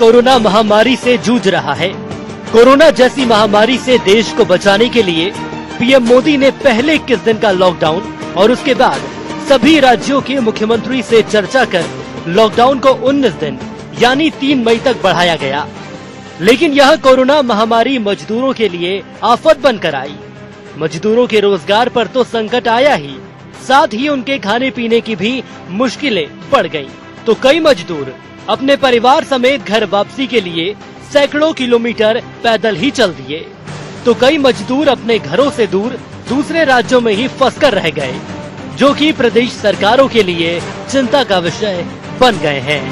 Corona महामारी से जूझ रहा है। कोरोना जैसी महामारी से देश को बचाने के लिए पीएम मोदी ने पहले 21 दिन का लॉकडाउन और उसके बाद सभी राज्यों के मुख्यमंत्री से चर्चा कर लॉकडाउन को 19 दिन यानी 3 मई तक बढ़ाया गया। लेकिन यह कोरोना महामारी मजदूरों के लिए आफत बनकर आई। मजदूरों के रोजगार पर तो संकट आया ही, साथ ही उनके खाने पीने की भी मुश्किलें बढ़ गईं। तो कई मजदूर अपने परिवार समेत घर वापसी के लिए सैकड़ों किलोमीटर पैदल ही चल दिए, तो कई मजदूर अपने घरों से दूर दूसरे राज्यों में ही फंसकर रह गए, जो कि प्रदेश सरकारों के लिए चिंता का विषय बन गए हैं।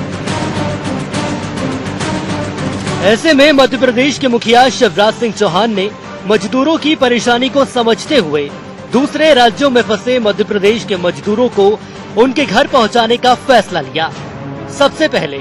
ऐसे में मध्य प्रदेश के मुखिया शिवराज सिंह चौहान ने मजदूरों की परेशानी को समझते हुए दूसरे राज्यों में फंसे मध्य प्रदेश के मजदूरों को उनके घर पहुंचाने का फैसला लिया। सबसे पहले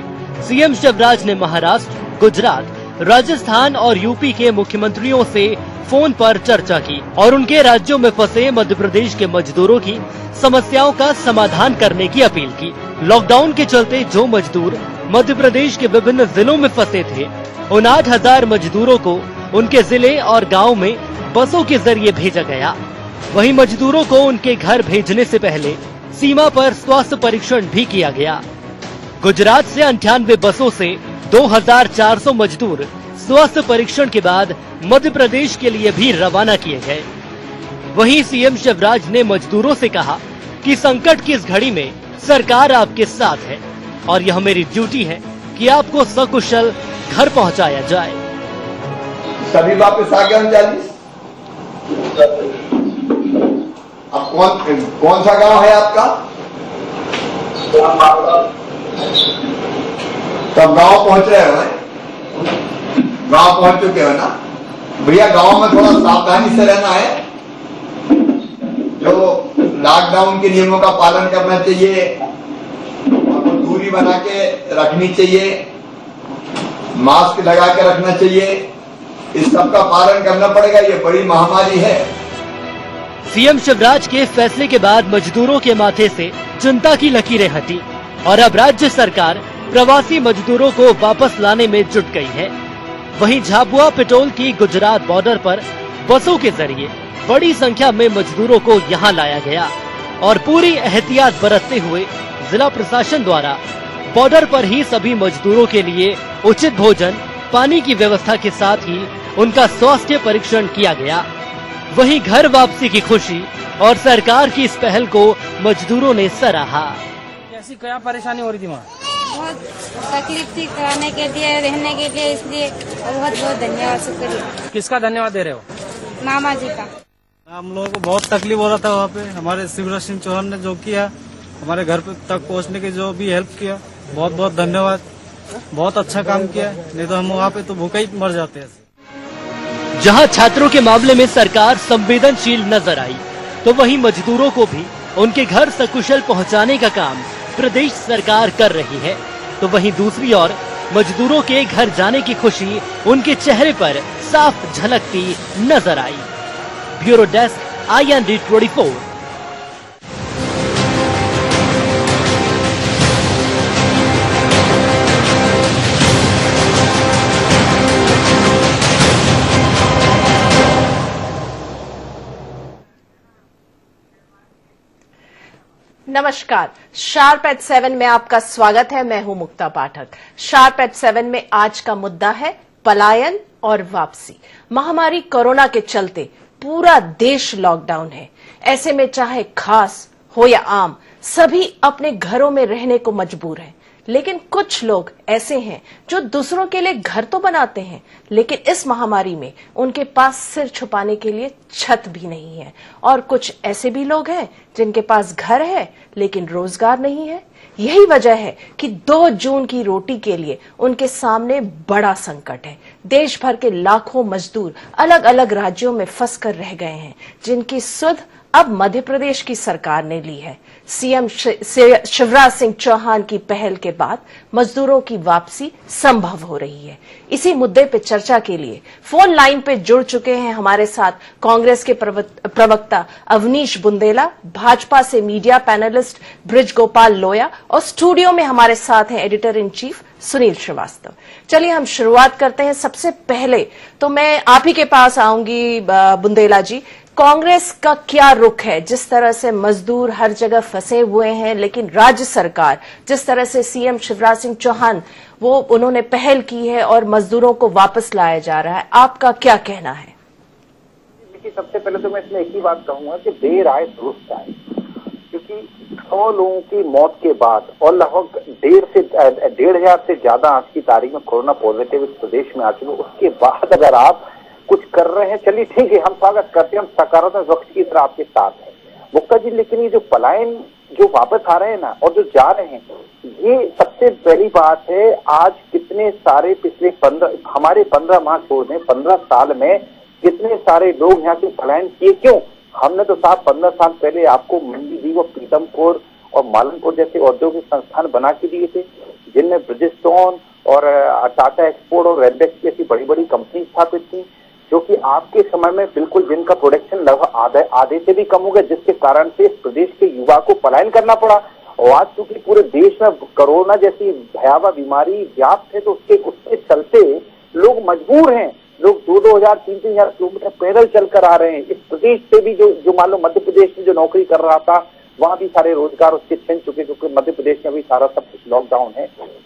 सीएम शिवराज ने महाराष्ट्र, गुजरात, राजस्थान और यूपी के मुख्यमंत्रियों से फोन पर चर्चा की और उनके राज्यों में फंसे मध्य प्रदेश के मजदूरों की समस्याओं का समाधान करने की अपील की। लॉकडाउन के चलते जो मजदूर मध्य प्रदेश के विभिन्न जिलों में फंसे थे, उन 8,000 मजदूरों को उनके जिले और गांव में बसों के जरिए भेजा गया। वहीं मजदूरों को उनके घर भेजने से पहले सीमा पर स्वास्थ्य परीक्षण भी किया गया। गुजरात से 98 बसों से 2,400 मजदूर स्वास्थ्य परीक्षण के बाद मध्य प्रदेश के लिए भी रवाना किए गए। वहीं सीएम शिवराज ने मजदूरों से कहा कि संकट की इस घड़ी में सरकार आपके साथ है और यह मेरी ड्यूटी है कि आपको सकुशल घर पहुंचाया जाए। सभी वापस आ गए 39। अब कौन सा गांव है आपका? तब गांव पहुंच रहे हो? गांव पहुंच चुके हो ना भैया? गांव में थोड़ा सावधानी से रहना है। जो लॉकडाउन के नियमों का पालन करना चाहिए, दूरी बना के रखनी चाहिए, मास्क लगा के रखना चाहिए, इस सब का पालन करना पड़ेगा। ये बड़ी महामारी है। सीएम शिवराज के फैसले के बाद मजदूरों के माथे से चिंता की लकीरें हटी और अब राज्य सरकार प्रवासी मजदूरों को वापस लाने में जुट गई है। वहीं झाबुआ पिटोल की गुजरात बॉर्डर पर बसों के जरिए बड़ी संख्या में मजदूरों को यहां लाया गया और पूरी एहतियात बरतते हुए जिला प्रशासन द्वारा बॉर्डर पर ही सभी मजदूरों के लिए उचित भोजन, पानी की व्यवस्था के साथ ही उनका स्वास्थ्य परीक्षण किया गया। वहीं घर वापसी की खुशी और सरकार की इस पहल को मजदूरों ने सराहा। कैसी क्या परेशानी हो रही थी वहाँ? बहुत तकलीफ थी खाने के लिए, रहने के लिए, इसलिए बहुत बहुत धन्यवाद, शुक्रिया। किसका धन्यवाद दे रहे हो? मामा जी का। हम लोगों को बहुत तकलीफ हो रहा था वहाँ पे। हमारे शिवराज सिंह चौहान ने जो किया, हमारे घर तक पहुँचने की जो भी हेल्प किया, बहुत बहुत धन्यवाद। बहुत अच्छा काम किया, नहीं तो हम वहाँ पे तो भूखे ही मर जाते हैं। जहां छात्रों के मामले में सरकार संवेदनशील नजर आई, तो वहीं मजदूरों को भी उनके घर सकुशल पहुंचाने का काम प्रदेश सरकार कर रही है। तो वहीं दूसरी ओर मजदूरों के घर जाने की खुशी उनके चेहरे पर साफ झलकती नजर आई। Bureau desk, IND 24। नमस्कार, शार्प एट 7 में आपका स्वागत है। मैं हूं मुक्ता पाठक। शार्प एट 7 में आज का मुद्दा है पलायन और वापसी। महामारी कोरोना के चलते पूरा देश लॉकडाउन है। ऐसे में चाहे खास हो या आम, सभी अपने घरों में रहने को मजबूर हैं। लेकिन कुछ लोग ऐसे हैं जो दूसरों के लिए घर तो बनाते हैं, लेकिन इस महामारी में उनके पास सिर छुपाने के लिए छत भी नहीं है। और कुछ ऐसे भी लोग हैं जिनके पास घर है लेकिन रोजगार नहीं है। यही वजह है कि 2 जून की रोटी के लिए उनके सामने बड़ा संकट है। देश भर के लाखों मजदूर अलग अलग राज्यों में फंस कर रह गए हैं, जिनकी सुध अब मध्य प्रदेश की सरकार ने ली है। सीएम शिवराज सिंह चौहान की पहल के बाद मजदूरों की वापसी संभव हो रही है। इसी मुद्दे पे चर्चा के लिए फोन लाइन पे जुड़ चुके हैं हमारे साथ कांग्रेस के प्रवक्ता अवनीश बुंदेला, भाजपा से मीडिया पैनलिस्ट ब्रिज गोपाल लोया और स्टूडियो में हमारे साथ हैं editor in chief Sunil Srivastava. चलिए हम शुरुआत करते हैं। सबसे पहले तो मैं आप ही के पास आऊंगी बुंदेला जी, कांग्रेस का क्या रुख है? जिस तरह से मजदूर हर जगह फंसे हुए हैं, लेकिन राज्य सरकार जिस तरह से सीएम शिवराज सिंह चौहान उन्होंने पहल की है और मजदूरों को वापस लाया जा रहा है, आपका क्या कहना है? देखिए, सबसे पहले तो मैं इसमें एक ही बात कहूंगा कि देर आए दुरुस्त आए, क्योंकि 100 लोगों की मौत के बाद और लगभग 1,500 से ज्यादा आज की तारीख में कोरोना पॉजिटिव इस प्रदेश में आ चुके, उसके बाद अगर आप कुछ कर रहे हैं, चलिए ठीक है, हम स्वागत करते हैं, हम सकारात्मक वक्त की तरह आपके साथ हैं मुक्ता जी। लेकिन ये जो पलायन जो वापस आ रहे हैं ना और जो जा रहे हैं, ये सबसे पहली बात है। आज कितने सारे पिछले 15 माह छोड़ दें, 15 साल में कितने सारे लोग यहाँ से पलायन किए, क्यों? हमने तो साहब 15 साल पहले आपको मंडीदीप और प्रीतमपुर और मालनपुर जैसे औद्योगिक संस्थान बना के दिए थे, जिनमें ब्रिजस्टोन और टाटा एक्सपोर्ट और रेडबैक्स जैसी बड़ी बड़ी कंपनी स्थापित थी, जो कि आपके समय में बिल्कुल जिनका प्रोडक्शन लगभग आधे से भी कम हो गया, जिसके कारण से इस प्रदेश के युवा को पलायन करना पड़ा। और आज चूंकि पूरे देश में कोरोना जैसी भयावह बीमारी व्याप्त है, तो उसके चलते लोग मजबूर हैं, लोग 2,000 3,000 किलोमीटर पैदल चलकर आ रहे हैं। इस प्रदेश से भी जो मान लो मध्य प्रदेश में जो नौकरी कर रहा था, वहां भी सारे रोजगार उसके छिन चुके, क्योंकि मध्य प्रदेश में भी सारा सब कुछ लॉकडाउन है,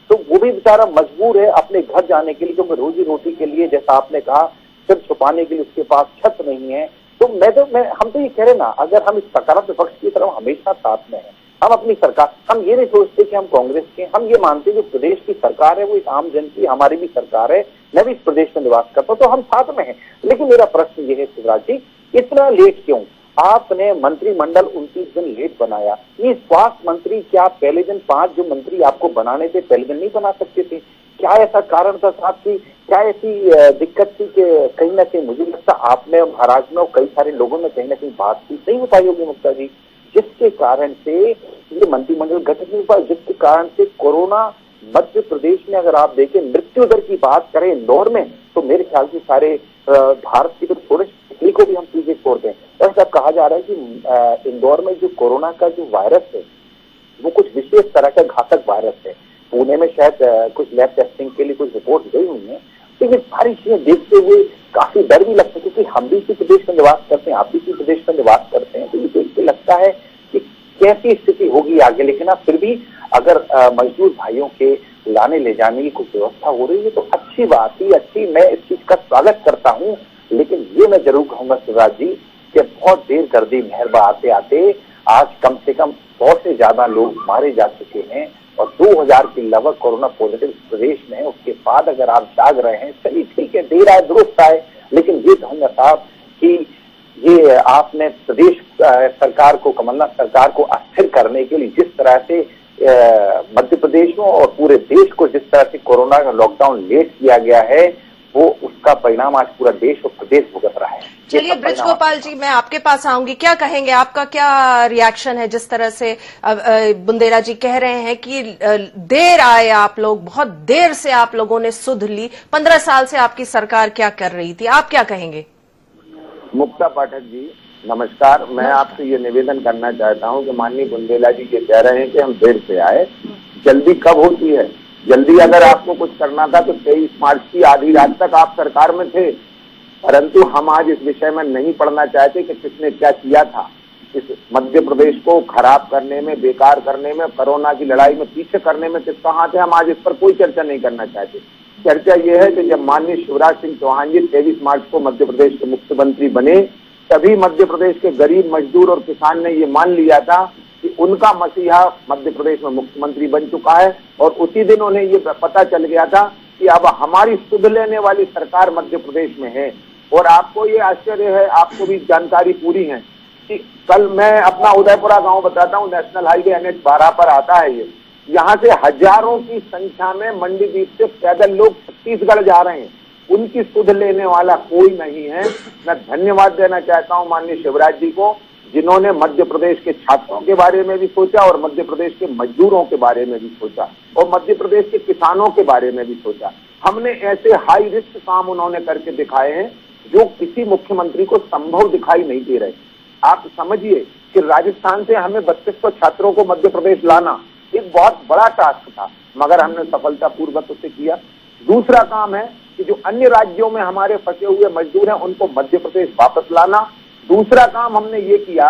तो वो भी बेचारा मजबूर है अपने घर जाने के लिए, क्योंकि रोजी रोटी के लिए, जैसा आपने कहा, सिर्फ छुपाने के लिए उसके पास छत नहीं है। तो हम तो ये कह रहे ना, अगर हम इस सकारात्मक पक्ष की तरफ हमेशा साथ में हैं, हम अपनी सरकार, हम ये नहीं सोचते कि हम कांग्रेस के, हम ये मानते हैं जो प्रदेश की सरकार है वो एक आम जन की, हमारी भी सरकार है, मैं भी इस प्रदेश में निवास करता हूँ, तो हम साथ में हैं। लेकिन मेरा प्रश्न ये है शिवराज जी, इतना लेट क्यों? आपने मंत्रिमंडल 29 दिन लेट बनाया। ये स्वास्थ्य मंत्री क्या पहले दिन 5 जो मंत्री आपको बनाने थे पहले दिन नहीं बना सकते थे? क्या ऐसा कारण था साहब की? क्या ऐसी दिक्कत थी कि कहीं ना कहीं मुझे लगता आपने महाराष्ट्र में और कई सारे लोगों में कहीं ना कहीं बातचीत नहीं हो पाई होगी मुक्ता जी, जिसके कारण से ये मंत्रिमंडल गठित नहीं हुआ, जिसके कारण से कोरोना मध्य प्रदेश में अगर आप देखें मृत्यु दर की बात करें इंदौर में, तो मेरे ख्याल से सारे भारत की तो थोड़े इटली को भी हम पीछे छोड़ दें। ऐसा कहा जा रहा है कि इंदौर में जो कोरोना का जो वायरस है वो कुछ विशेष तरह का घातक वायरस है। पुणे में शायद कुछ लैब टेस्टिंग के लिए कुछ रिपोर्ट गई हुई है। लेकिन सारी चीजें देखते हुए काफी डर भी लगता है, क्योंकि हम भी इसी प्रदेश में निवास करते हैं, आप भी इसी प्रदेश में निवास करते हैं, तो ये देख के लगता है कि कैसी स्थिति होगी आगे। लेकिन आप फिर भी अगर मजदूर भाइयों के लाने ले जाने की कुछ व्यवस्था हो रही है तो अच्छी बात ही अच्छी, मैं इस चीज का स्वागत करता हूँ। लेकिन ये मैं जरूर कहूंगा शिवराज जी कि बहुत देर कर दी मेहरबा आते आते, आज कम से कम 100 से ज्यादा लोग मारे जा चुके हैं और 2,000 के लगभग कोरोना पॉजिटिव प्रदेश में है। उसके बाद अगर आप जाग रहे हैं, चलिए ठीक है, देर आए दुरुस्त आए, लेकिन ये कहूंगा साहब कि ये आपने प्रदेश सरकार को, कमलनाथ सरकार को अस्थिर करने के लिए जिस तरह से मध्य प्रदेश में और पूरे देश को जिस तरह से कोरोना का लॉकडाउन लेट किया गया है, वो उसका परिणाम आज पूरा देश और प्रदेश भुगत रहा है। चलिए ब्रिज गोपाल जी, मैं आपके पास आऊंगी, क्या कहेंगे? आपका क्या रिएक्शन है जिस तरह से बुंदेला जी कह रहे हैं कि देर आए आप लोग, बहुत देर से आप लोगों ने सुध ली, 15 साल से आपकी सरकार क्या कर रही थी, आप क्या कहेंगे? मुक्ता पाठक जी नमस्कार। मैं आपसे ये निवेदन करना चाहता हूँ कि माननीय बुंदेला जी ये कह रहे हैं कि हम देर से आए, जल्दी कब होती है? जल्दी अगर आपको कुछ करना था तो 23 मार्च की आधी रात तक आप सरकार में थे, परंतु हम आज इस विषय में नहीं पढ़ना चाहते कि किसने क्या किया था। इस मध्य प्रदेश को खराब करने में, बेकार करने में, कोरोना की लड़ाई में पीछे करने में किसका हाथ है, हम आज इस पर कोई चर्चा नहीं करना चाहते। चर्चा ये है कि जब माननीय शिवराज सिंह चौहान जी 23 मार्च को मध्य प्रदेश के मुख्यमंत्री बने, तभी मध्य प्रदेश के गरीब मजदूर और किसान ने ये मान लिया था कि उनका मसीहा मध्य प्रदेश में मुख्यमंत्री बन चुका है, और उसी दिन उन्हें ये पता चल गया था कि अब हमारी सुध लेने वाली सरकार मध्य प्रदेश में है। और आपको ये आश्चर्य है, आपको भी जानकारी पूरी है कि कल मैं अपना उदयपुरा गांव बताता हूँ, नेशनल हाईवे NH 12 पर आता है ये, यहाँ से हजारों की संख्या में मंडीदीप से पैदल लोग छत्तीसगढ़ जा रहे हैं, उनकी सुध लेने वाला कोई नहीं है। मैं धन्यवाद देना चाहता हूँ माननीय शिवराज जी को जिन्होंने मध्य प्रदेश के छात्रों के बारे में भी सोचा और मध्य प्रदेश के मजदूरों के बारे में भी सोचा और मध्य प्रदेश के किसानों के बारे में भी सोचा। हमने ऐसे हाई रिस्क काम उन्होंने करके दिखाए हैं जो किसी मुख्यमंत्री को संभव दिखाई नहीं दे रहे। आप समझिए कि राजस्थान से हमें 3200 छात्रों को मध्य प्रदेश लाना एक बहुत बड़ा टास्क था, मगर हमने सफलतापूर्वक उसे किया। दूसरा काम है कि जो अन्य राज्यों में हमारे फंसे हुए मजदूर हैं उनको मध्य प्रदेश वापस लाना। दूसरा काम हमने ये किया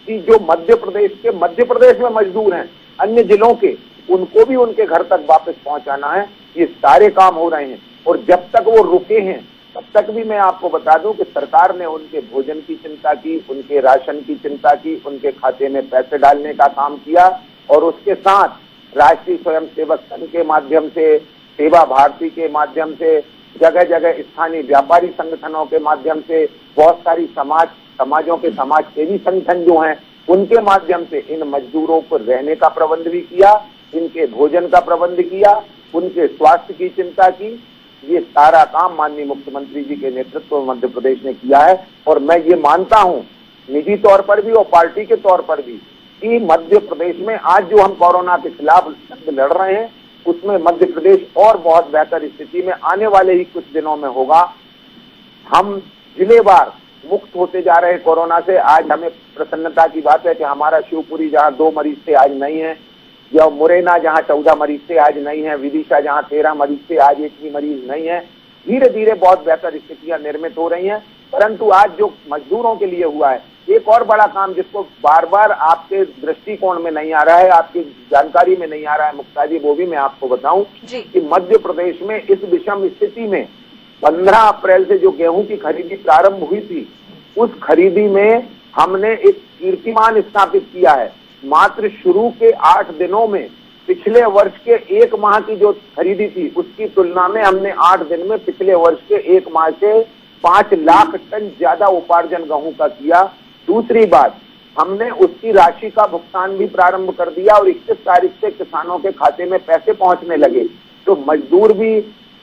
कि जो मध्य प्रदेश में मजदूर हैं अन्य जिलों के, उनको भी उनके घर तक वापस पहुंचाना है। ये सारे काम हो रहे हैं और जब तक वो रुके हैं तब तक भी मैं आपको बता दूं कि सरकार ने उनके भोजन की चिंता की, उनके राशन की चिंता की, उनके खाते में पैसे डालने का काम किया और उसके साथ राष्ट्रीय स्वयंसेवक संघ के माध्यम से, सेवा भारती के माध्यम से, जगह जगह स्थानीय व्यापारी संगठनों के माध्यम से, बहुत सारी समाजों के समाज सेवी संगठन जो हैं उनके माध्यम से इन मजदूरों को रहने का प्रबंध भी किया, इनके भोजन का प्रबंध किया, उनके स्वास्थ्य की चिंता की। ये सारा काम माननीय मुख्यमंत्री जी के नेतृत्व में मध्य प्रदेश ने किया है और मैं ये मानता हूं निजी तौर पर भी और पार्टी के तौर पर भी कि मध्य प्रदेश में आज जो हम कोरोना के खिलाफ लड़ रहे हैं उसमें मध्य प्रदेश और बहुत बेहतर स्थिति में आने वाले ही कुछ दिनों में होगा। हम जिलेवार मुक्त होते जा रहे हैं कोरोना से। आज हमें प्रसन्नता की बात है कि हमारा शिवपुरी जहां 2 मरीज थे आज नहीं है, या मुरैना जहां 14 मरीज थे आज नहीं है, विदिशा जहां 13 मरीज थे आज एक भी मरीज नहीं है। धीरे धीरे बहुत बेहतर स्थितियां निर्मित हो रही हैं। परंतु आज जो मजदूरों के लिए हुआ है एक और बड़ा काम जिसको बार बार आपके दृष्टिकोण में नहीं आ रहा है, आपकी जानकारी में नहीं आ रहा है मुक्ता जी, वो भी मैं आपको बताऊं कि मध्य प्रदेश में इस विषम स्थिति में 15 अप्रैल से जो गेहूं की खरीदी प्रारंभ हुई थी उस खरीदी में हमने एक कीर्तिमान स्थापित किया है। मात्र शुरू के 8 दिनों में पिछले वर्ष के 1 माह की जो खरीदी थी उसकी तुलना में हमने 8 दिन में पिछले वर्ष के 1 माह से 5 लाख टन ज्यादा उपार्जन गेहूं का किया। दूसरी बात, हमने उसकी राशि का भुगतान भी प्रारंभ कर दिया और 21 तारीख से किसानों के खाते में पैसे पहुंचने लगे। तो मजदूर भी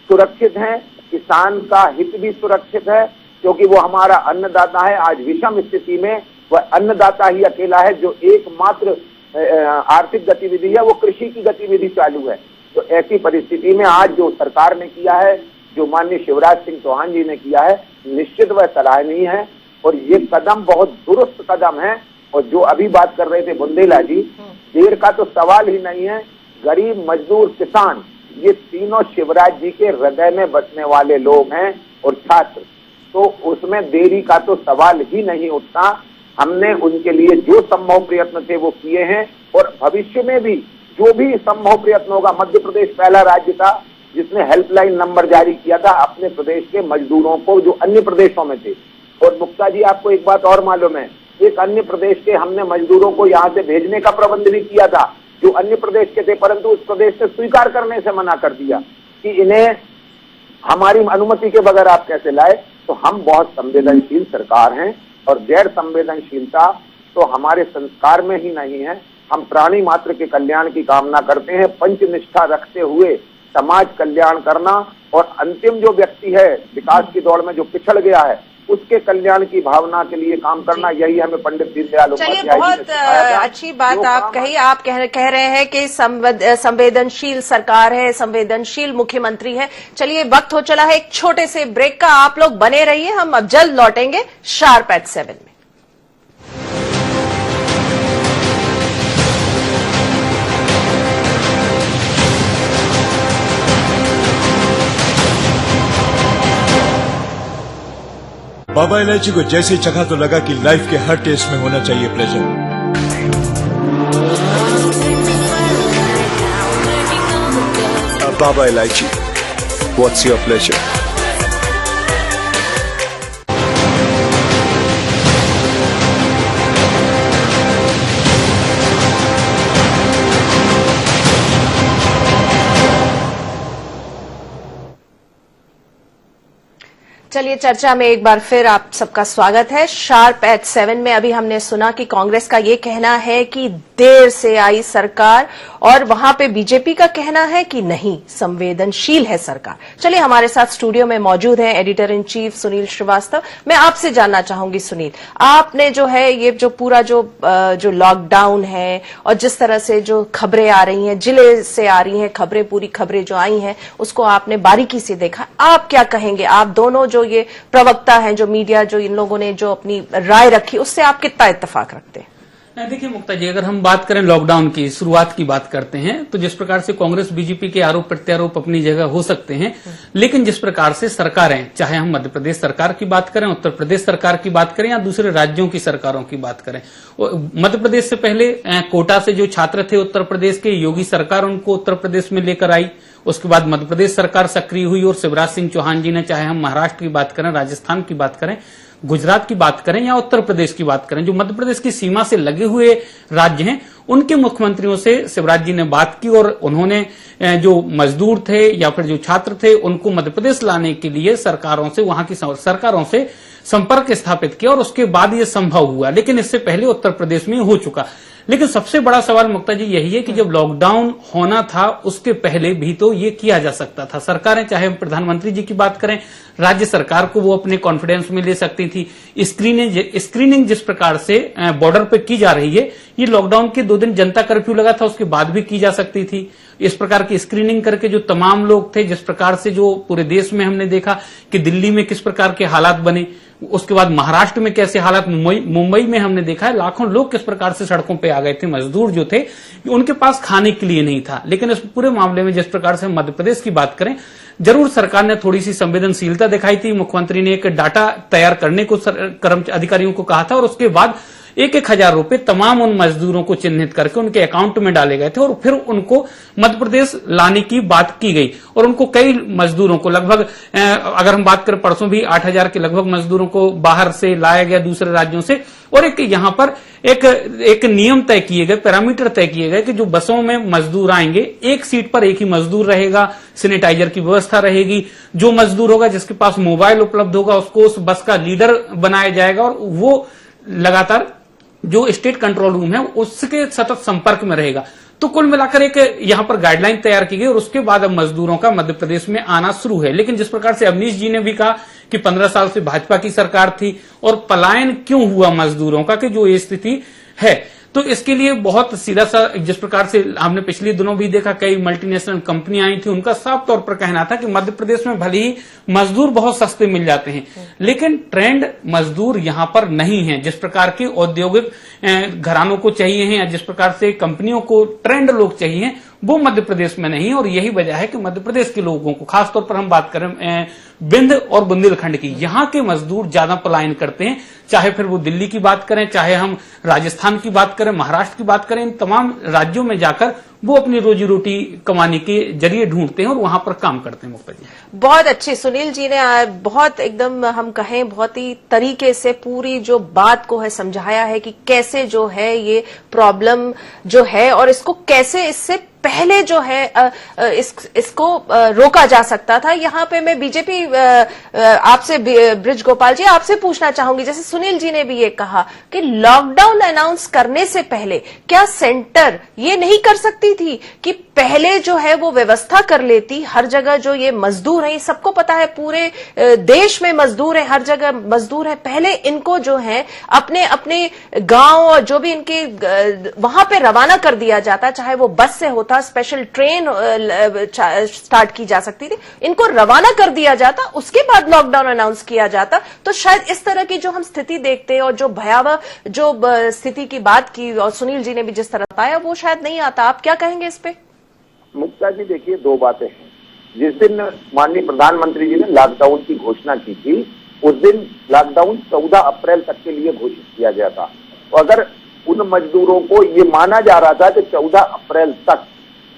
सुरक्षित हैं, किसान का हित भी सुरक्षित है क्योंकि वो हमारा अन्नदाता है। आज विषम स्थिति में वह अन्नदाता ही अकेला है जो एकमात्र आर्थिक गतिविधि है, वो कृषि की गतिविधि चालू है। तो ऐसी परिस्थिति में आज जो सरकार ने किया है, जो माननीय शिवराज सिंह चौहान जी ने किया है, निश्चित वह सराहनीय है और ये कदम बहुत दुरुस्त कदम है। और जो अभी बात कर रहे थे बुंदेला जी, देर का तो सवाल ही नहीं है। गरीब, मजदूर, किसान, ये तीनों शिवराज जी के हृदय में बसने वाले लोग हैं और छात्र, तो उसमें देरी का तो सवाल ही नहीं उठता। हमने उनके लिए जो संभव प्रयत्न थे वो किए हैं और भविष्य में भी जो भी संभव प्रयत्न होगा। मध्य प्रदेश पहला राज्य था जिसने हेल्पलाइन नंबर जारी किया था अपने प्रदेश के मजदूरों को जो अन्य प्रदेशों में थे। और मुक्ता जी, आपको एक बात और मालूम है, एक अन्य प्रदेश के हमने मजदूरों को यहाँ से भेजने का प्रबंध भी किया था जो अन्य प्रदेश के थे, परंतु उस प्रदेश ने स्वीकार करने से मना कर दिया कि इन्हें हमारी अनुमति के बगैर आप कैसे लाए। तो हम बहुत संवेदनशील सरकार हैं और गैर संवेदनशीलता तो हमारे संस्कार में ही नहीं है। हम प्राणी मात्र के कल्याण की कामना करते हैं, पंच निष्ठा रखते हुए समाज कल्याण करना और अंतिम जो व्यक्ति है विकास की दौड़ में जो पिछड़ गया है उसके कल्याण की भावना के लिए काम करना, यही हमें पंडित दीनदयाल उपाध्याय जी ने बहुत अच्छी बात आप कही। आप कह रहे हैं कि संवेदनशील सरकार है, संवेदनशील मुख्यमंत्री है। चलिए, वक्त हो चला है एक छोटे से ब्रेक का। आप लोग बने रहिए, हम अब जल्द लौटेंगे शार्प एट 7 में। बाबा इलायची को जैसे चखा तो लगा कि लाइफ के हर टेस्ट में होना चाहिए प्लेजर। बाबा इलायची, व्हाट्स योर प्लेजर? चलिए चर्चा में एक बार फिर आप सबका स्वागत है। शार्प एट 7 में अभी हमने सुना कि कांग्रेस का ये कहना है कि देर से आई सरकार और वहां पे बीजेपी का कहना है कि नहीं, संवेदनशील है सरकार। चलिए हमारे साथ स्टूडियो में मौजूद है editor in chief Sunil Srivastava. मैं आपसे जानना चाहूंगी सुनील, आपने जो है ये जो पूरा जो लॉकडाउन है और जिस तरह से जो खबरें आ रही हैं, जिले से आ रही हैं खबरें, पूरी खबरें जो आई हैं उसको आपने बारीकी से देखा, आप क्या कहेंगे? आप दोनों जो ये प्रवक्ता हैं, जो मीडिया, जो इन लोगों ने जो अपनी राय रखी, उससे आप कितना इत्तेफाक रखते हैं? देखिए मुक्ता जी, अगर हम बात करें लॉकडाउन की शुरुआत की बात करते हैं तो जिस प्रकार से कांग्रेस बीजेपी के आरोप प्रत्यारोप अपनी जगह हो सकते हैं, लेकिन जिस प्रकार से सरकारें, चाहे हम मध्य प्रदेश सरकार की बात करें, उत्तर प्रदेश सरकार की बात करें या दूसरे राज्यों की सरकारों की बात करें, मध्य प्रदेश से पहले कोटा से जो छात्र थे उत्तर प्रदेश के, योगी सरकार उनको उत्तर प्रदेश में लेकर आई। उसके बाद मध्य प्रदेश सरकार सक्रिय हुई और शिवराज सिंह चौहान जी ने, चाहे हम महाराष्ट्र की बात करें, राजस्थान की बात करें, गुजरात की बात करें या उत्तर प्रदेश की बात करें, जो मध्य प्रदेश की सीमा से लगे हुए राज्य हैं, उनके मुख्यमंत्रियों से शिवराज जी ने बात की और उन्होंने जो मजदूर थे या फिर जो छात्र थे उनको मध्य प्रदेश लाने के लिए सरकारों से, वहां की सरकारों से संपर्क स्थापित किया और उसके बाद ये संभव हुआ। लेकिन इससे पहले उत्तर प्रदेश में हो चुका। लेकिन सबसे बड़ा सवाल मुक्ता जी यही है कि जब लॉकडाउन होना था उसके पहले भी तो ये किया जा सकता था। सरकारें, चाहे हम प्रधानमंत्री जी की बात करें, राज्य सरकार को वो अपने कॉन्फिडेंस में ले सकती थी। स्क्रीनिंग जिस प्रकार से बॉर्डर पे की जा रही है, ये लॉकडाउन के 2 दिन जनता कर्फ्यू लगा था उसके बाद भी की जा सकती थी। इस प्रकार की स्क्रीनिंग करके जो तमाम लोग थे, जिस प्रकार से जो पूरे देश में हमने देखा कि दिल्ली में किस प्रकार के हालात बने, उसके बाद महाराष्ट्र में कैसे हालात, मुंबई में हमने देखा है लाखों लोग किस प्रकार से सड़कों पे आ गए थे। मजदूर जो थे उनके पास खाने के लिए नहीं था। लेकिन इस पूरे मामले में जिस प्रकार से मध्य प्रदेश की बात करें, जरूर सरकार ने थोड़ी सी संवेदनशीलता दिखाई थी। मुख्यमंत्री ने एक डाटा तैयार करने को अधिकारियों को कहा था और उसके बाद 1,000 रुपए तमाम उन मजदूरों को चिन्हित करके उनके अकाउंट में डाले गए थे और फिर उनको मध्य प्रदेश लाने की बात की गई। और उनको कई मजदूरों को, लगभग अगर हम बात करें परसों भी 8,000 के लगभग मजदूरों को बाहर से लाया गया दूसरे राज्यों से। और एक यहां पर एक नियम तय किए गए, पैरामीटर तय किए गए कि जो बसों में मजदूर आएंगे, एक सीट पर एक ही मजदूर रहेगा, सैनिटाइजर की व्यवस्था रहेगी। जो मजदूर होगा जिसके पास मोबाइल उपलब्ध होगा उसको उस बस का लीडर बनाया जाएगा और वो लगातार जो स्टेट कंट्रोल रूम है उसके सतत संपर्क में रहेगा। तो कुल मिलाकर एक यहां पर गाइडलाइन तैयार की गई और उसके बाद अब मजदूरों का मध्य प्रदेश में आना शुरू है। लेकिन जिस प्रकार से अवनीश जी ने भी कहा कि 15 साल से भाजपा की सरकार थी और पलायन क्यों हुआ मजदूरों का, कि जो ये स्थिति है, तो इसके लिए बहुत सीधा सा, जिस प्रकार से हमने पिछले दिनों भी देखा कई मल्टीनेशनल कंपनियां आई थी, उनका साफ तौर पर कहना था कि मध्य प्रदेश में भले ही मजदूर बहुत सस्ते मिल जाते हैं लेकिन ट्रेंड मजदूर यहां पर नहीं है। जिस प्रकार के औद्योगिक घरानों को चाहिए हैं या जिस प्रकार से कंपनियों को ट्रेंड लोग चाहिए वो मध्य प्रदेश में नहीं है। और यही वजह है कि मध्य प्रदेश के लोगों को, खासतौर पर हम बात करें बिंद और बुंदेलखंड की, यहाँ के मजदूर ज्यादा पलायन करते हैं। चाहे फिर वो दिल्ली की बात करें, चाहे हम राजस्थान की बात करें, महाराष्ट्र की बात करें, इन तमाम राज्यों में जाकर वो अपनी रोजी रोटी कमाने के जरिए ढूंढते हैं और वहां पर काम करते हैं। मुक्ता जी बहुत अच्छी, सुनील जी ने बहुत एकदम हम कहें बहुत ही तरीके से पूरी जो बात को है समझाया है कि कैसे जो है ये प्रॉब्लम जो है और इसको कैसे इससे पहले जो है इसको रोका जा सकता था। यहाँ पे मैं बीजेपी आपसे, ब्रिज गोपाल जी, आपसे पूछना चाहूंगी, जैसे सुनील जी ने भी ये कहा कि लॉकडाउन अनाउंस करने से पहले क्या सेंटर ये नहीं कर सकती थी कि पहले जो है वो व्यवस्था कर लेती? हर जगह जो ये मजदूर है, सबको पता है पूरे देश में मजदूर है, हर जगह मजदूर है, पहले इनको जो है अपने अपने गांव और जो भी इनके वहां पे रवाना कर दिया जाता, चाहे वो बस से होता, स्पेशल ट्रेन स्टार्ट की जा सकती थी, इनको रवाना कर दिया जाता, उसके बाद लॉकडाउन अनाउंस किया जाता, तो शायद इस तरह की जो हम स्थिति देखते हैं और जो भयावह जो स्थिति की बात की और सुनील जी ने भी जिस तरह बताया वो शायद नहीं आता। आप क्या कहेंगे इस पे? मुक्ता जी देखिए, 2 बातें हैं। जिस दिन माननीय प्रधानमंत्री जी ने लॉकडाउन की घोषणा की थी उस दिन लॉकडाउन 14 अप्रैल तक के लिए घोषित किया गया था। तो अगर उन मजदूरों को ये माना जा रहा था कि 14 अप्रैल तक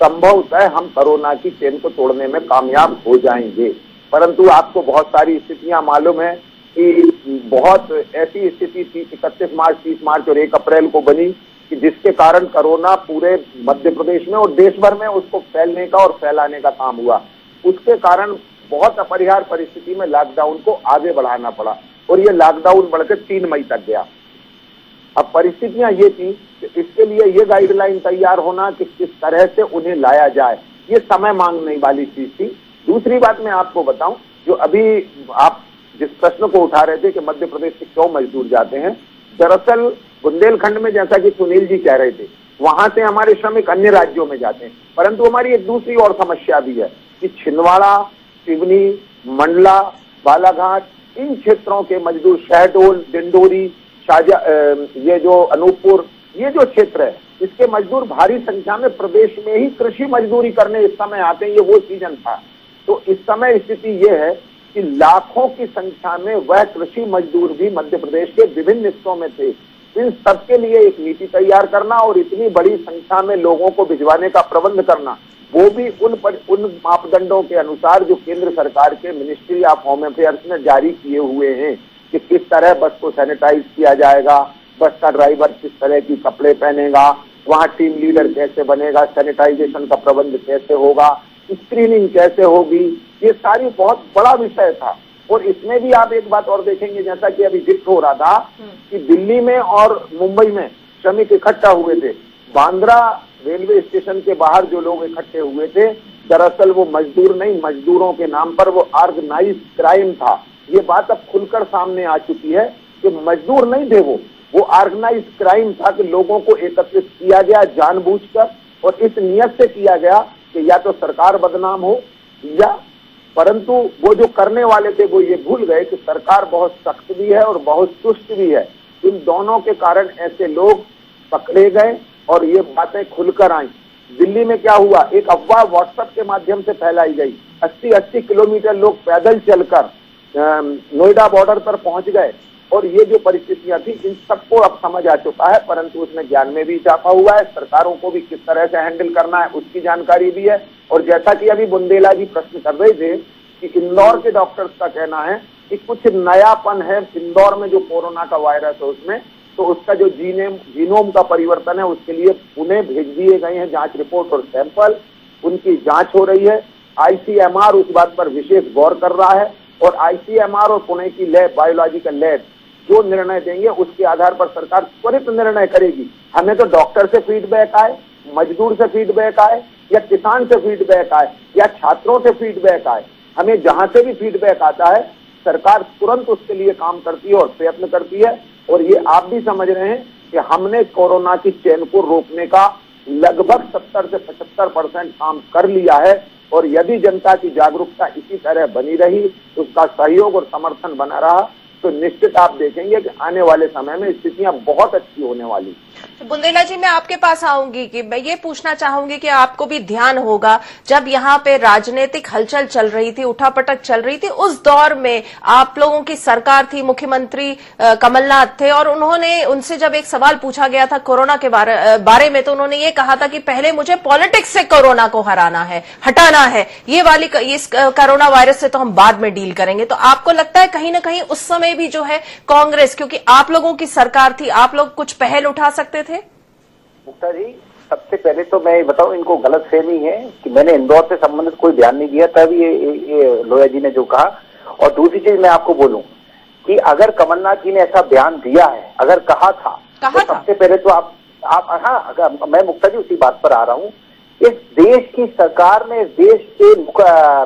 संभवतः हम कोरोना की चेन को तोड़ने में कामयाब हो जाएंगे, परंतु आपको बहुत सारी स्थितियां मालूम है कि बहुत ऐसी स्थिति 31 मार्च, 30 मार्च और 1 अप्रैल को बनी कि जिसके कारण कोरोना पूरे मध्य प्रदेश में और देश भर में उसको फैलने का और फैलाने का काम हुआ। उसके कारण बहुत अपरिहार्य परिस्थिति में लॉकडाउन को आगे बढ़ाना पड़ा और ये लॉकडाउन बढ़कर 3 मई तक गया। अब परिस्थितियां ये थी कि इसके लिए ये गाइडलाइन तैयार होना कि किस तरह से उन्हें लाया जाए, ये समय मांगने वाली चीज थी। दूसरी बात मैं आपको बताऊं, जो अभी आप जिस प्रश्न को उठा रहे थे कि मध्य प्रदेश से क्यों मजदूर जाते हैं, दरअसल बुंदेलखंड में जैसा कि सुनील जी कह रहे थे, वहां से हमारे श्रमिक अन्य राज्यों में जाते हैं, परंतु हमारी एक दूसरी और समस्या भी है कि छिंदवाड़ा, सिवनी, मंडला, बालाघाट, इन क्षेत्रों के मजदूर, शहडोल, डिंडोरी, ये जो अनूपपुर, ये जो क्षेत्र है, इसके मजदूर भारी संख्या में प्रदेश में ही कृषि मजदूरी करने इस समय आते हैं। ये वो सीजन था। तो इस समय स्थिति ये है कि लाखों की संख्या में वह कृषि मजदूर भी मध्य प्रदेश के विभिन्न हिस्सों में थे। इन सबके लिए एक नीति तैयार करना और इतनी बड़ी संख्या में लोगों को भिजवाने का प्रबंध करना, वो भी उन मापदंडों के अनुसार जो केंद्र सरकार के मिनिस्ट्री ऑफ होम अफेयर्स ने जारी किए हुए हैं कि किस तरह बस को सैनिटाइज किया जाएगा, बस का ड्राइवर किस तरह की कपड़े पहनेगा, वहां टीम लीडर कैसे बनेगा, सैनिटाइजेशन का प्रबंध कैसे होगा, स्क्रीनिंग कैसे होगी, ये सारी बहुत बड़ा विषय था। और इसमें भी आप एक बात और देखेंगे, जैसा कि अभी जिक्र हो रहा था कि दिल्ली में और मुंबई में श्रमिक इकट्ठा हुए थे, बांद्रा रेलवे स्टेशन के बाहर जो लोग इकट्ठे हुए थे, दरअसल वो मजदूर नहीं, मजदूरों के नाम पर वो ऑर्गेनाइज्ड क्राइम था। ये बात अब खुलकर सामने आ चुकी है कि मजदूर नहीं थे, वो ऑर्गेनाइज्ड क्राइम था कि लोगों को एकत्रित किया गया जानबूझकर और इस नियत से किया गया कि या तो सरकार बदनाम हो, या परंतु वो जो करने वाले थे वो ये भूल गए कि सरकार बहुत सख्त भी है और बहुत सुस्त भी है। इन दोनों के कारण ऐसे लोग पकड़े गए और ये बातें खुलकर आई। दिल्ली में क्या हुआ, एक अफवाह व्हाट्सएप के माध्यम से फैलाई गई, 80-80 किलोमीटर लोग पैदल चलकर नोएडा बॉर्डर पर पहुंच गए और ये जो परिस्थितियां थी इन सबको अब समझ आ चुका है, परंतु उसमें ज्ञान में भी इजाफा हुआ है। सरकारों को भी किस तरह से हैंडल करना है उसकी जानकारी भी है। और जैसा कि अभी बुंदेला जी प्रश्न कर रहे थे कि इंदौर के डॉक्टर्स का कहना है कि कुछ नयापन है इंदौर में जो कोरोना का वायरस है उसमें, तो उसका जो जीनोम का परिवर्तन है उसके लिए पुणे भेज दिए गए हैं जांच रिपोर्ट और सैंपल, उनकी जांच हो रही है। ICMR उस बात पर विशेष गौर कर रहा है और ICMR और पुणे की लैब, बायोलॉजिकल लैब जो निर्णय देंगे उसके आधार पर सरकार त्वरित निर्णय करेगी। हमें तो डॉक्टर से फीडबैक आए, मजदूर से फीडबैक आए, या किसान से फीडबैक आए, या छात्रों से फीडबैक आए, हमें जहां से भी फीडबैक आता है सरकार तुरंत उसके लिए काम करती है और प्रयत्न करती है। और ये आप भी समझ रहे हैं कि हमने कोरोना की चेन को रोकने का लगभग 70 से 75% काम कर लिया है। और यदि जनता की जागरूकता इसी तरह बनी रही, उसका सहयोग और समर्थन बना रहा, तो निश्चित आप देखेंगे कि आने वाले समय में स्थितियां बहुत अच्छी होने वाली। बुंदेला जी, मैं आपके पास आऊंगी कि मैं ये पूछना चाहूंगी कि आपको भी ध्यान होगा जब यहाँ पे राजनीतिक हलचल चल रही थी, उठापटक चल रही थी, उस दौर में आप लोगों की सरकार थी, मुख्यमंत्री कमलनाथ थे और उनसे जब एक सवाल पूछा गया था कोरोना के बारे में, तो उन्होंने ये कहा था कि पहले मुझे पॉलिटिक्स से कोरोना को हटाना है, ये वाली इस कोरोना वायरस से तो हम बाद में डील करेंगे। तो आपको लगता है कहीं ना कहीं उस समय भी जो है कांग्रेस, क्योंकि आप लोगों की सरकार थी, आप लोग कुछ पहल उठा सकते थे? मुक्ता जी, सबसे पहले तो मैं बताऊं, इनको गलत फहमी है कि मैंने इंदौर से संबंधित कोई बयान नहीं दिया, तभी ये लोया जी ने जो कहा। और दूसरी चीज मैं आपको बोलूं कि अगर कमलनाथ जी ने ऐसा बयान दिया है, अगर कहा था तो सबसे पहले तो आप हाँ, अगर मैं मुक्ता जी उसी बात पर आ रहा हूं, इस देश की सरकार में देश के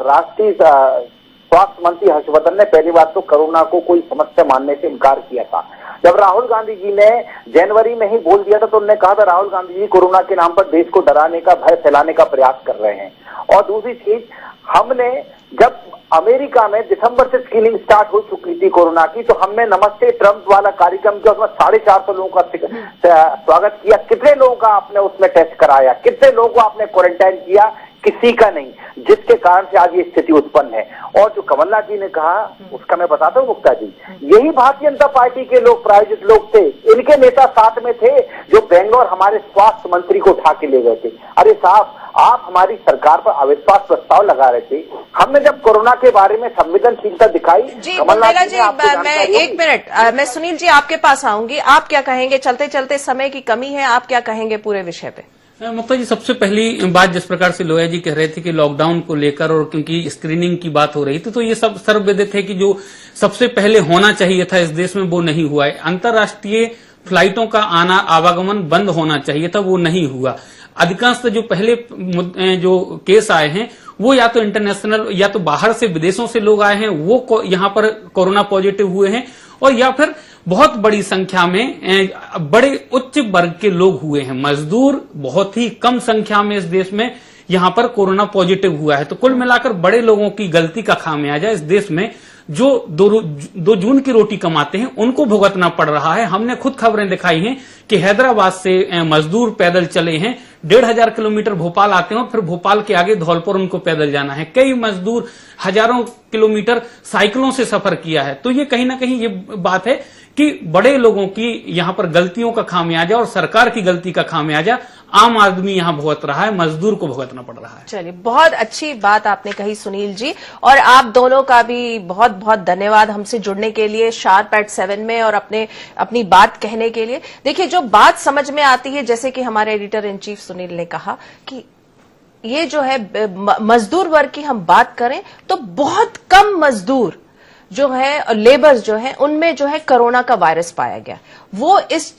राष्ट्रीय स्वास्थ्य मंत्री हर्षवर्धन ने पहली बात तो कोरोना को कोई समस्या मानने से इनकार किया था। जब राहुल गांधी जी ने जनवरी में ही बोल दिया था तो उन्होंने कहा था राहुल गांधी जी कोरोना के नाम पर देश को डराने का, भय फैलाने का प्रयास कर रहे हैं। और दूसरी चीज, हमने जब अमेरिका में दिसंबर से स्क्रीनिंग स्टार्ट हो चुकी थी कोरोना की, तो हमने नमस्ते ट्रंप वाला कार्यक्रम किया, उसमें 450 लोगों का स्वागत किया। कितने लोगों का आपने उसमें टेस्ट कराया, कितने लोगों को आपने क्वारंटाइन किया? किसी का नहीं, जिसके कारण से आज ये स्थिति उत्पन्न है। और जो कमलनाथ जी ने कहा उसका मैं बताता हूँ मुक्ता जी, यही भारतीय जनता पार्टी के लोग, प्रायोजित लोग थे, इनके नेता साथ में थे जो बेंगलोर हमारे स्वास्थ्य मंत्री को उठा के ले गए थे। अरे साहब, आप हमारी सरकार पर अविश्वास प्रस्ताव लगा रहे थे, हमने जब कोरोना के बारे में संवेदनशीलता दिखाई। जी बुंदेला जी, मैं एक मिनट, मैं सुनील जी आपके पास आऊंगी, आप क्या कहेंगे? चलते चलते समय की कमी है, आप क्या कहेंगे पूरे विषय पे? मुक्ता जी, सबसे पहली बात जिस प्रकार से लोया जी कह रहे थे कि लॉकडाउन को लेकर और क्योंकि स्क्रीनिंग की बात हो रही थी, तो ये सब सर्वविदित है कि जो सबसे पहले होना चाहिए था इस देश में वो नहीं हुआ है। अंतर्राष्ट्रीय फ्लाइटों का आना आवागमन बंद होना चाहिए था, वो नहीं हुआ। अधिकांश जो पहले जो केस आए हैं वो या तो इंटरनेशनल या तो बाहर से विदेशों से लोग आए हैं, वो यहाँ पर कोरोना पॉजिटिव हुए हैं, और या फिर बहुत बड़ी संख्या में बड़े उच्च वर्ग के लोग हुए हैं। मजदूर बहुत ही कम संख्या में इस देश में यहां पर कोरोना पॉजिटिव हुआ है। तो कुल मिलाकर बड़े लोगों की गलती का खामियाजा इस देश में जो 2 जून की रोटी कमाते हैं उनको भुगतना पड़ रहा है। हमने खुद खबरें दिखाई हैं कि हैदराबाद से मजदूर पैदल चले हैं, 1,500 किलोमीटर भोपाल आते हैं और फिर भोपाल के आगे धौलपुर उनको पैदल जाना है। कई मजदूर हजारों किलोमीटर साइकिलों से सफर किया है। तो ये कहीं ना कहीं ये बात है कि बड़े लोगों की यहां पर गलतियों का खामियाजा और सरकार की गलती का खामियाजा आम आदमी यहां भुगत रहा है, मजदूर को भुगतना पड़ रहा है। चलिए, बहुत अच्छी बात आपने कही सुनील जी, और आप दोनों का भी बहुत बहुत धन्यवाद हमसे जुड़ने के लिए शार्प एट 7 में और अपनी बात कहने के लिए। देखिए, जो बात समझ में आती है, जैसे कि हमारे एडिटर इन चीफ सुनील ने कहा कि ये जो है मजदूर वर्ग की हम बात करें तो बहुत कम मजदूर जो है, लेबर्स जो है, उनमें जो है कोरोना का वायरस पाया गया। वो इस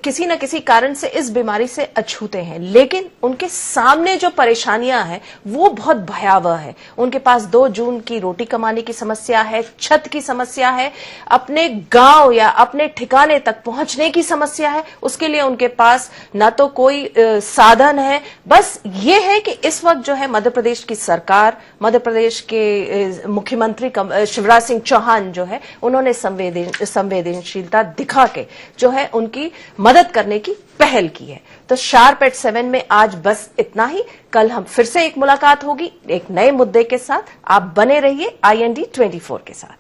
किसी न किसी कारण से इस बीमारी से अछूते हैं, लेकिन उनके सामने जो परेशानियां हैं वो बहुत भयावह है। उनके पास 2 जून की रोटी कमाने की समस्या है, छत की समस्या है, अपने गांव या अपने ठिकाने तक पहुंचने की समस्या है। उसके लिए उनके पास ना तो कोई साधन है। बस ये है कि इस वक्त जो है मध्य प्रदेश की सरकार, मध्य प्रदेश के मुख्यमंत्री शिवराज सिंह चौहान जो है, उन्होंने संवेदनशीलता दिखा के जो है उनकी मदद करने की पहल की है। तो शार्प एट 7 में आज बस इतना ही। कल हम फिर से एक मुलाकात होगी एक नए मुद्दे के साथ। आप बने रहिए IND 24 के साथ।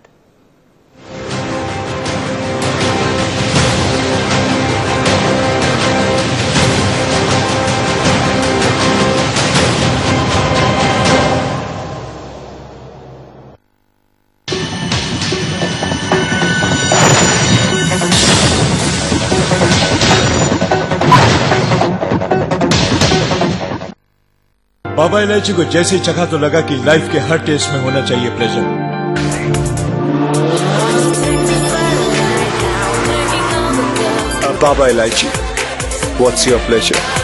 बाबा इलायची को जैसे ही चखा तो लगा कि लाइफ के हर टेस्ट में होना चाहिए pleasure. Baba Ilaichi, what's your pleasure?